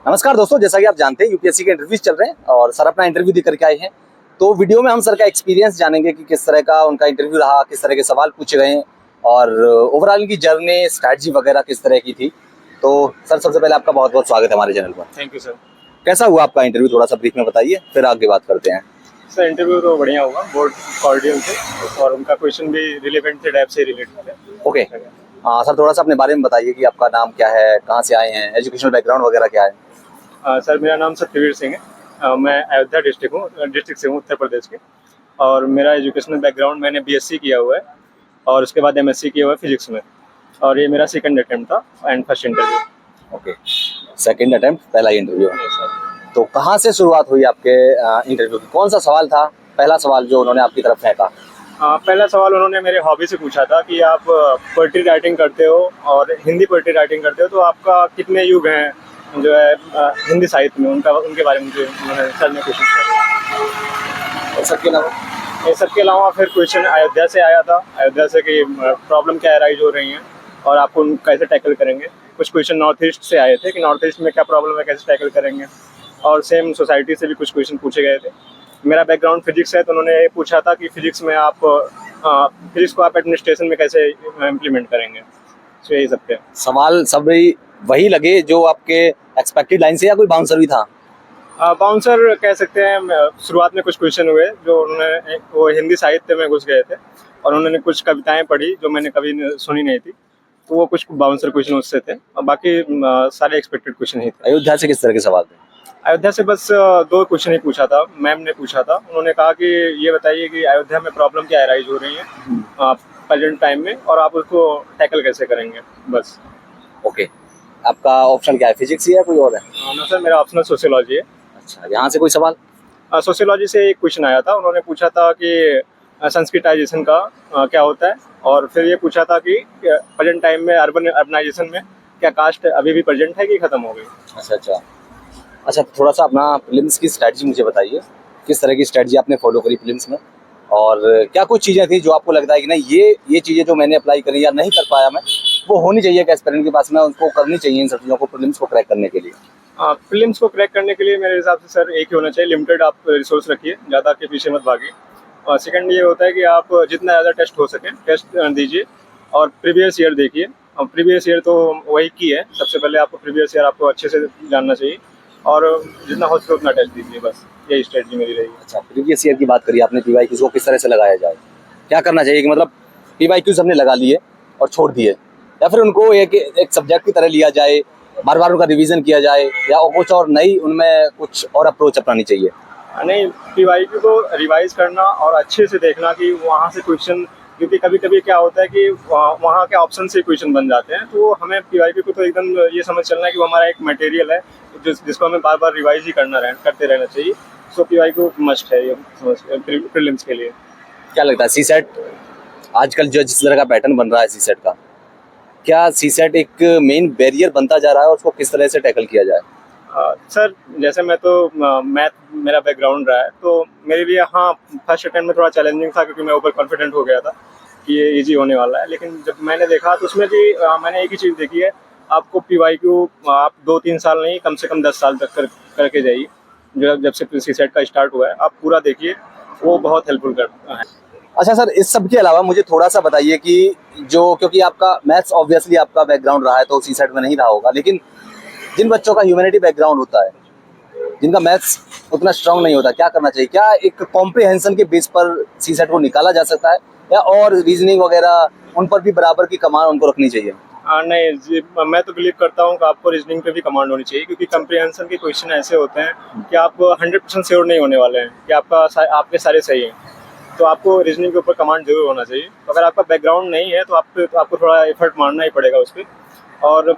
नमस्कार दोस्तों, जैसा कि आप जानते हैं यूपीएससी के इंटरव्यूज चल रहे हैं और सर अपना इंटरव्यू देकर के आए हैं। तो वीडियो में हम सर का एक्सपीरियंस जानेंगे कि किस तरह का उनका इंटरव्यू रहा, किस तरह के सवाल पूछे गए और ओवरऑल इनकी जर्नी, स्ट्रैटेजी वगैरह किस तरह की थी। तो सर सबसे पहले आपका बहुत बहुत स्वागत है हमारे चैनल पर। Thank you sir. कैसा हुआ आपका इंटरव्यू, थोड़ा सा ब्रीफ में बताइए, फिर आगे बात करते हैं। सर इंटरव्यू तो बढ़िया हुआ, बहुत कॉर्डियल थे और उनका क्वेश्चन भी रिलेवेंट थे, टाइप से रिलेटेड थे। ओके, हाँ सर थोड़ा सा अपने बारे में बताइए कि आपका नाम क्या है, कहाँ से आए हैं, एजुकेशनल बैकग्राउंड वगैरह क्या है। सर मेरा नाम सत्यवीर सिंह है। मैं अयोध्या डिस्ट्रिक्ट से हूँ, उत्तर प्रदेश के। और मेरा एजुकेशनल बैकग्राउंड, मैंने बीएससी किया हुआ है और उसके बाद एमएससी किया हुआ है फिजिक्स में। और ये मेरा सेकंड अटेम्प्ट था and first interview. Okay, second attempt, पहला इंटरव्यू। तो कहाँ से शुरुआत हुई आपके इंटरव्यू की, कौन सा सवाल था पहला सवाल जो उन्होंने आपकी तरफ फेंका? पहला सवाल उन्होंने मेरे हॉबी से पूछा था कि आप पोइट्री राइटिंग करते हो और हिंदी पोइट्री राइटिंग करते हो, तो आपका कितने युग हैं जो है हिंदी साहित्य में, उनके बारे में उन्होंने सर ने क्वेश्चन किया। और सबके अलावा फिर क्वेश्चन अयोध्या से आया था, अयोध्या से कि प्रॉब्लम क्या राइज हो रही हैं और आपको कैसे टैकल करेंगे। कुछ क्वेश्चन नॉर्थ ईस्ट से आए थे कि नॉर्थ ईस्ट में क्या प्रॉब्लम है, कैसे टैकल करेंगे। और सेम सोसाइटी से भी कुछ क्वेश्चन पूछे गए थे। मेरा बैकग्राउंड फिजिक्स है, तो उन्होंने ये पूछा था कि फिजिक्स में आप फिजिक्स को आप एडमिनिस्ट्रेशन में कैसे इम्प्लीमेंट करेंगे। तो यही सब थे सवाल। सब वही लगे जो आपके एक्सपेक्टेड लाइन से, या कोई बाउंसर भी था? बाउंसर कह सकते हैं। शुरुआत में कुछ क्वेश्चन हुए जो उन्होंने, वो हिंदी साहित्य में घुस गए थे और उन्होंने कुछ कविताएं पढ़ी जो मैंने कभी सुनी नहीं थी, तो वो कुछ बाउंसर क्वेश्चन उससे थे और बाकी सारे एक्सपेक्टेड क्वेश्चन ही थे। अयोध्या से किस तरह के सवाल थे? अयोध्या से बस 2 क्वेश्चन ही पूछा था, मैम ने पूछा था। उन्होंने कहा कि ये बताइए कि अयोध्या में प्रॉब्लम क्या राइज हो रही है प्रेजेंट टाइम में और आप उसको टैकल कैसे करेंगे, बस। ओके, आपका ऑप्शन क्या है, फिजिक्स या कोई और है? ना सर, मेरा ऑप्शनल सोशियोलॉजी है। अच्छा, यहाँ से कोई सवाल? सोशियोलॉजी से एक क्वेश्चन आया था, उन्होंने पूछा था कि संस्कृताइजेशन का क्या होता है, और फिर ये पूछा था कि प्रेजेंट टाइम में अर्बनाइजेशन में क्या कास्ट अभी भी प्रेजेंट है कि खत्म हो गई। अच्छा, थोड़ा सा अपना प्रीलिम्स की स्ट्रेटजी मुझे बताइए, किस तरह की स्ट्रेटजी आपने फॉलो करी प्रीलिम्स में, और क्या कुछ चीज़ें थी जो आपको लगता है कि नहीं ये चीज़ें जो मैंने अप्लाई करी या नहीं कर पाया मैं, वो होनी चाहिए कि एस्पिरेंट के पास में उनको करनी चाहिए इन सब चीज़ों को प्रीलिम्स को क्रैक करने के लिए? प्रीलिम्स को क्रैक करने के लिए मेरे हिसाब से सर एक ही होना चाहिए, लिमिटेड आप रिसोर्स रखिए, ज़्यादा के पीछे मत भागिए। और सेकंड ये होता है कि आप जितना ज़्यादा टेस्ट हो सके टेस्ट दीजिए और प्रीवियस ईयर देखिए। और प्रीवियस ईयर तो वही की है, सबसे पहले आपको प्रीवियस ईयर आपको अच्छे से जानना चाहिए और जितना हो सके उतना टेस्ट दीजिए, बस यही स्ट्रेटजी मेरी रही है। अच्छा, प्रीवियस ईयर की बात करिए आपने, पीवाईक्यूज को किस तरह से लगाया जाए, क्या करना चाहिए कि मतलब पीवाईक्यूज हमने लगा लिए और छोड़ दिए, या फिर उनको एक सब्जेक्ट की तरह लिया जाए, बार बार उनका रिवीजन किया जाए, या कुछ और नई उनमें कुछ और अप्रोच अपनानी चाहिए? नहीं, पीवाईक्यू को रिवाइज करना और अच्छे से देखना कि वहाँ से क्वेश्चन, क्योंकि कभी कभी क्या होता है कि वहाँ के ऑप्शन से क्वेश्चन बन जाते हैं, तो हमें पीवाईक्यू को तो एकदम ये समझ चलना है कि वो हमारा एक मटेरियल है जिसको हमें बार बार रिवाइज ही करते रहना चाहिए। सो पीवाईक्यू मस्ट है ये प्रीलिम्स के लिए। क्या लगता है सीसेट आजकल जो जिस तरह का पैटर्न बन रहा है सीसेट का, क्या सीसेट एक मेन बैरियर बनता जा रहा है और उसको किस तरह से टैकल किया जाए? सर जैसे मैं तो मैथ मेरा बैकग्राउंड रहा है, तो मेरे लिए हाँ फर्स्ट अटेम्प्ट में थोड़ा चैलेंजिंग था क्योंकि मैं ओवर कॉन्फिडेंट हो गया था कि ये इजी होने वाला है। लेकिन जब मैंने देखा तो उसमें भी मैंने एक ही चीज़ देखी है, आपको पीवाईक्यू आप 2-3 साल नहीं, कम से कम 10 साल तक करके जाइए। जब से सीसेट का स्टार्ट हुआ है आप पूरा देखिए, वो बहुत हेल्पफुल करता है। अच्छा सर, इस सब के अलावा मुझे थोड़ा सा बताइए कि जो, क्योंकि आपका मैथ्स ऑब्वियसली आपका बैकग्राउंड रहा है तो सीसेट में नहीं रहा होगा, लेकिन जिन बच्चों का ह्यूमैनिटी बैकग्राउंड होता है, जिनका मैथ्स उतना स्ट्रांग नहीं होता, क्या करना चाहिए? क्या एक कॉम्प्रिहेंशन के बेस पर सीसेट को निकाला जा सकता है, या और रीजनिंग वगैरह उन पर भी बराबर की कमांड उनको रखनी चाहिए? नहीं, मैं तो बिलीव करता हूँ कि आपको रीजनिंग पे भी कमांड होनी चाहिए, क्योंकि कंप्रिहेंशन के क्वेश्चन ऐसे होते हैं कि आप 100% श्योर नहीं होने वाले हैं कि आपके सारे सही हैं, तो आपको रीजनिंग के ऊपर कमांड जरूर होना चाहिए। तो अगर आपका बैकग्राउंड नहीं है तो आपको थोड़ा एफर्ट मारना ही पड़ेगा उस पर। और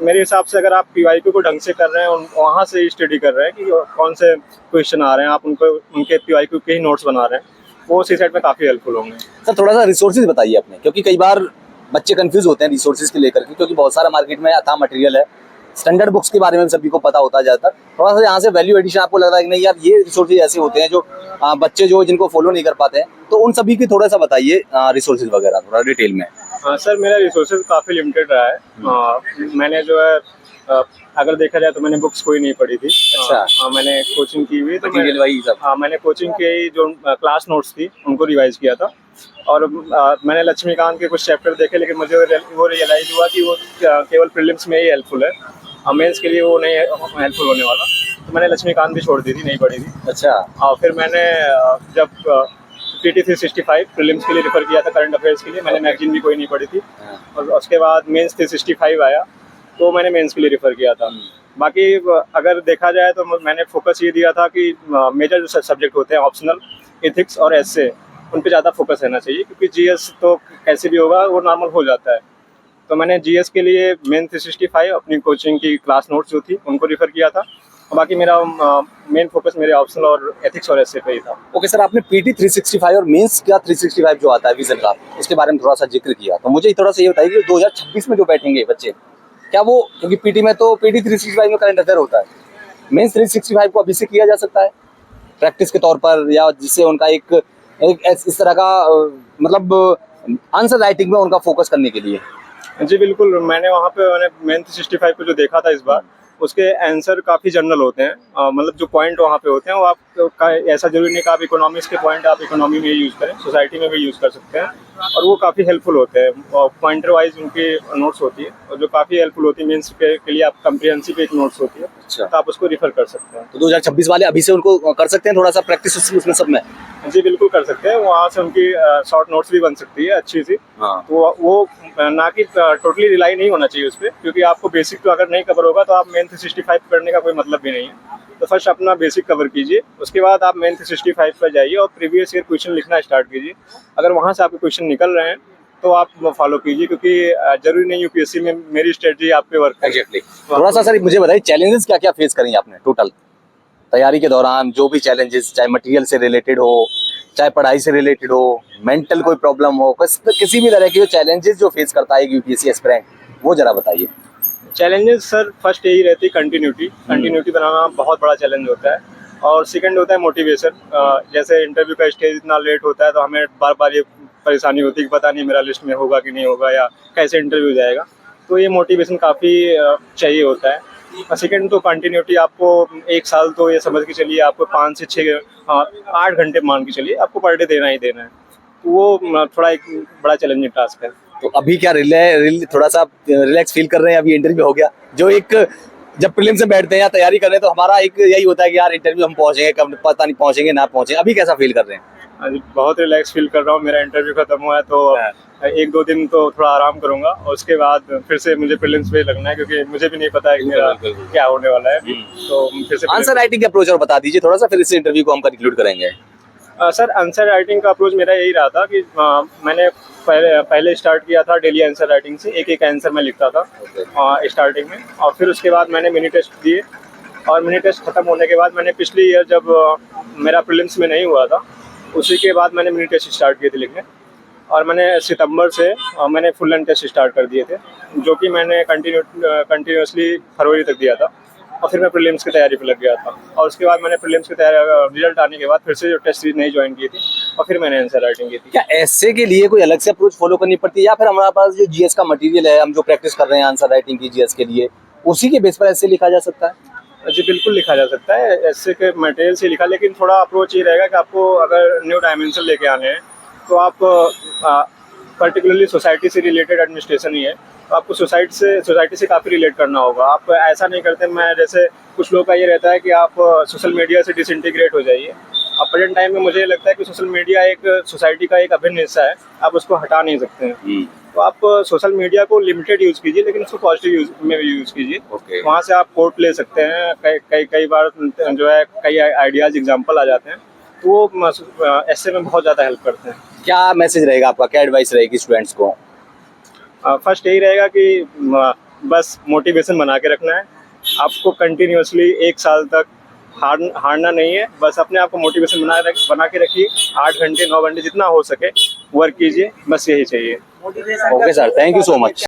मेरे हिसाब से अगर आप पीवाईक्यू को ढंग से कर रहे हैं, वहाँ से स्टडी कर रहे हैं कि कौन से क्वेश्चन आ रहे हैं, आप उनके पीवाईक्यू के ही नोट्स बना रहे हैं, वो सीसेट में काफ़ी हेल्पफुल होंगे। सर थोड़ा सा रिसोर्सेज बताइए अपने, क्योंकि कई बार बच्चे कंफ्यूज होते हैं रिसोर्सेज के लेकर के, क्योंकि बहुत सारा मार्केट में अथाह मटेरियल है, स्टैंडर्ड बुक्स के बारे में सभी को पता होता है ज़्यादातर। थोड़ा सा यहाँ से वैल्यू एडिशन आपको लग रहा है कि नहीं यार ये रिसोर्सेज ऐसे होते हैं जो बच्चे जो जिनको फॉलो नहीं कर पाते हैं, तो उन सभी की थोड़ा सा बताइए रिसोर्सेज वगैरह थोड़ा डिटेल में। सर मेरा रिसोर्सेज काफ़ी लिमिटेड रहा है। मैंने जो है अगर देखा जाए तो मैंने बुक्स कोई नहीं पढ़ी थी। अच्छा। मैंने कोचिंग की हुई तो मटेरियल वही सब। हाँ, मैंने कोचिंग की जो क्लास नोट्स थी उनको रिवाइज किया था। और मैंने लक्ष्मीकांत के कुछ चैप्टर देखे, लेकिन मुझे वो रियलाइज हुआ कि वो केवल प्रीलिम्स में ही हेल्पफुल है, मेंस के लिए वो नहीं हेल्पफुल होने वाला। तो मैंने लक्ष्मीकांत भी छोड़ दी थी, नहीं पढ़ी थी। अच्छा। और फिर मैंने जब PT 365 प्रीलिम्स के लिए रेफर किया था, करंट अफेयर्स के लिए, मैंने मैगजीन भी कोई नहीं पढ़ी थी। और उसके बाद मेंस 365 आया तो मैंने मेंस के लिए रेफर किया था। बाकी अगर देखा जाए तो मैंने फोकस ये दिया था कि मेजर जो सब्जेक्ट होते हैं ऑप्शनल, एथिक्स और एसए, उन पे ज़्यादा फोकस रहना चाहिए, क्योंकि जीएस तो कैसे भी होगा वो नॉर्मल हो जाता है। तो मैंने जीएस के लिए मेन 365 अपनी कोचिंग की क्लास नोट्स जो थी उनको रेफर किया था। और बाकी मेरा मेन फोकस मेरे ऑप्शनल और एथिक्स और एसए पे ही था। ओके सर, आपने PT 365 और मेंस का 365 जो आता है विजन का, उसके बारे में थोड़ा सा जिक्र किया, तो मुझे थोड़ा सा ये बताइए कि 2026 में जो बैठेंगे बच्चे, क्या वो, क्योंकि PT में तो PT 365 में करंट अफेयर होता है, मेंस 365 को अभी से किया जा सकता है प्रैक्टिस के तौर पर, या जिससे उनका एक इस तरह का मतलब आंसर राइटिंग में उनका फोकस करने के लिए? जी बिल्कुल, मैंने वहाँ पे मेन 365 को जो देखा था इस बार, उसके आंसर काफ़ी जनरल होते हैं। मतलब जो पॉइंट वहाँ पे होते हैं वो आप ऐसा जरूरी नहीं कि आप इकोनॉमिक्स के पॉइंट आप इकोनॉमी में यूज़ करें, सोसाइटी में भी यूज़ कर सकते हैं, और वो काफ़ी हेल्पफुल होते हैं। पॉइंटर वाइज उनकी नोट्स होती है, और जो काफ़ी हेल्पफुल होती है। मेंस के लिए आप कंप्रिहेंसिव एक नोट्स होती है। अच्छा। तो आप उसको रिफर कर सकते हैं। तो 2026 वाले अभी से उनको कर सकते हैं थोड़ा सा प्रैक्टिस उसमें सब में? जी बिल्कुल कर सकते हैं, वहाँ से उनकी शॉर्ट नोट्स भी बन सकती है अच्छी सी। हाँ। तो वो ना कि टोटली रिलाई नहीं होना चाहिए उस पर, क्योंकि आपको बेसिक तो अगर नहीं कवर होगा तो आप मेन 365 करने का कोई मतलब भी नहीं है। तो फर्स्ट अपना बेसिक कवर कीजिए, उसके बाद आप मेन 365 पर जाइए और प्रीवियस ईयर क्वेश्चन लिखना स्टार्ट कीजिए। अगर वहाँ से आपके क्वेश्चन निकल रहे हैं तो आप फॉलो कीजिए, क्योंकि जरूरी नहीं यूपीएससी में मेरी स्ट्रेटजी आप पे वर्क। एग्जैक्टली। थोड़ा सा सर मुझे बताइए, चैलेंजेस क्या क्या फेस करेंगे आपने टोटल तैयारी के दौरान? जो भी चैलेंजेस, चाहे मटेरियल से रिलेटेड हो, चाहे पढ़ाई से रिलेटेड हो, मेंटल कोई प्रॉब्लम हो, किसी भी तरह की जो चैलेंजेस जो फेस करता है यूपीएससी एस्पिरेंट, वो जरा बताइए। चैलेंजेस सर फर्स्ट यही रहती है कंटिन्यूटी बनाना बहुत बड़ा चैलेंज होता है। और सेकंड होता है मोटिवेशन। जैसे इंटरव्यू का स्टेज इतना लेट होता है तो हमें बार बार ये परेशानी होती है कि पता नहीं मेरा लिस्ट में होगा कि नहीं होगा, या कैसे इंटरव्यू जाएगा। तो ये मोटिवेशन काफ़ी चाहिए होता है। और सेकंड तो कंटिन्यूटी, आपको एक साल तो ये समझ के चलिए आपको 5 से 6 8 घंटे मान के चलिए आपको पर डे देना ही देना है। तो वो थोड़ा एक बड़ा चैलेंजिंग टास्क है। तो अभी क्या थोड़ा सा रिलैक्स फील कर रहे हैं? अभी इंटरव्यू हो गया, जो एक जब प्रीलिम से बैठते हैं या तैयारी कर रहे हैं तो हमारा एक यही होता है कि यार इंटरव्यू हम पहुंचेंगे कब, पता नहीं पहुंचेंगे ना पहुंचेंगे, अभी कैसा फील कर रहे हैं? बहुत रिलैक्स फील कर रहा हूँ। मेरा इंटरव्यू खत्म हुआ है तो 1-2 दिन तो थोड़ा आराम करूंगा, और उसके बाद फिर से मुझे प्रीलिम्स पे लगना है, क्योंकि मुझे भी नहीं पता है कि मेरा क्या होने वाला है। तो फिर से आंसर राइटिंग का अप्रोच और बता दीजिए थोड़ा सा, फिर इस इंटरव्यू को हम कंक्लूड करेंगे। सर आंसर राइटिंग का अप्रोच मेरा यही रहा था कि मैंने पहले स्टार्ट किया था डेली आंसर राइटिंग से, एक आंसर मैं लिखता था स्टार्टिंग में। और फिर उसके बाद मैंने मिनी टेस्ट दिए, और मिनी टेस्ट खत्म होने के बाद मैंने पिछले ईयर जब मेरा प्रीलिम्स में नहीं हुआ था, उसी के बाद मैंने मिनी टेस्ट स्टार्ट किए थे लिखने। और मैंने सितंबर से मैंने फुल लेंथ टेस्ट स्टार्ट कर दिए थे, जो कि मैंने कंटिन्यूसली फरवरी तक दिया था। और फिर मैं प्रीलिम्स की तैयारी पे लग गया था, और उसके बाद मैंने प्रीलिम्स की तैयारी रिजल्ट आने के बाद फिर से जो टेस्ट सीरीज नहीं ज्वाइन की थी, और फिर मैंने आंसर राइटिंग की थी। क्या ऐसे के लिए कोई अलग से अप्रोच फॉलो करनी पड़ती है, या फिर हमारे पास जो जीएस का मटेरियल है, हम जो प्रैक्टिस कर रहे हैं आंसर राइटिंग की जीएस के लिए, उसी के बेस पर ऐसे लिखा जा सकता है? जी बिल्कुल लिखा जा सकता है, ऐसे के मटेरियल से लिखा, लेकिन थोड़ा अप्रोच ये रहेगा कि आपको अगर न्यू डायमेंशन लेके आने हैं तो आप पर्टिकुलरली सोसाइटी से रिलेटेड एडमिनिस्ट्रेशन ही है, तो आपको सोसाइटी से काफ़ी रिलेट करना होगा। आप ऐसा नहीं करते, मैं जैसे कुछ लोग का ये रहता है कि आप सोशल मीडिया से डिसइंटीग्रेट हो जाइए। अब प्रेजेंट टाइम में मुझे लगता है कि सोशल मीडिया एक सोसाइटी का एक अभिन्न हिस्सा है, आप उसको हटा नहीं सकते हैं। तो आप सोशल मीडिया को लिमिटेड यूज़ कीजिए, लेकिन उसको पॉजिटिव यूज में भी यूज़ कीजिए। वहाँ से आप कोट ले सकते हैं, कई बार जो है कई आइडियाज़ एग्जाम्पल आ जाते हैं, तो वो ऐसे में बहुत ज़्यादा हेल्प करते हैं। क्या मैसेज रहेगा आपका, क्या एडवाइस रहेगी स्टूडेंट्स को? फर्स्ट यही रहेगा कि बस मोटिवेशन बना के रखना है, आपको कंटिन्यूसली 1 साल तक हारना नहीं है। बस अपने आप को मोटिवेशन बना के रखिए, 8 घंटे 9 घंटे जितना हो सके वर्क कीजिए, बस यही चाहिए। Okay sir, thank you so much.